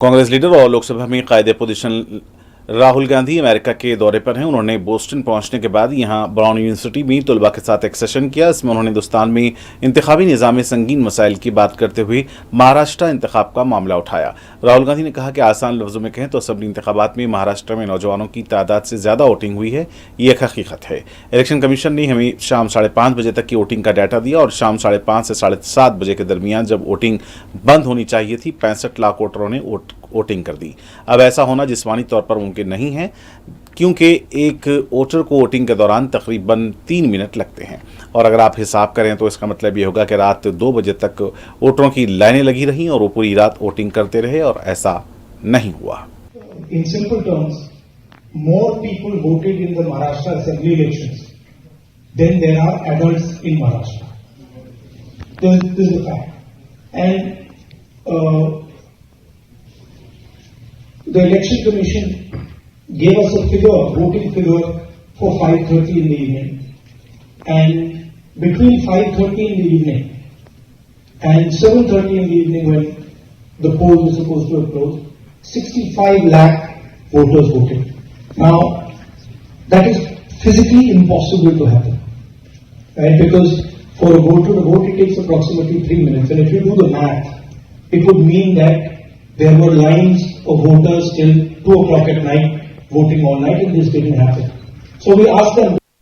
Congress leader और लोकसभा में कायदे पोजीशन राहुल गांधी अमेरिका के दौरे पर हैं। उन्होंने बोस्टन पहुंचने के बाद यहां ब्राउन यूनिवर्सिटी में तलबा के साथ एक सेशन किया। इसमें उन्होंने हिंदुस्तान में इंतखाबी निज़ाम में संगीन मसाइल की बात करते हुए महाराष्ट्र इंतखाब का मामला उठाया। राहुल गांधी ने कहा कि आसान लफ्जों में कहें तो असेंबली इंतखाबात में महाराष्ट्र में नौजवानों की तादाद से ज्यादा वोटिंग हुई है, ये एक हकीकत है। इलेक्शन कमीशन ने हमें शाम 5:30 बजे तक की वोटिंग का डाटा दिया और शाम 5:30 से 7:30 बजे के दरमियान जब वोटिंग बंद होनी चाहिए थी 65 लाख वोटरों ने वोटिंग कर दी। अब ऐसा होना जिस्मानी तौर पर मुमकिन नहीं है क्योंकि एक वोटर को वोटिंग के दौरान तकरीबन 3 मिनट लगते हैं और अगर आप हिसाब करें तो इसका मतलब ये होगा कि रात 2 बजे तक वोटरों की लाइनें लगी रहीं और वो पूरी रात वोटिंग करते रहे और ऐसा नहीं हुआ। In simple terms, more people voted in the Maharashtra assembly elections than there are adults in Maharashtra. This is the fact. And the election commission gave us a figure, voting figure for 5:30 in the evening. And between 5:30 in the evening and 7:30 in the evening when the poll was supposed to have closed, 65 lakh voters voted. Now, that is physically impossible to happen, right? Because for a voter to vote, it takes approximately 3 minutes. And if you do the math, it would mean that there were lines of voters till 2 o'clock at night voting all night, and this didn't happen. So we asked them.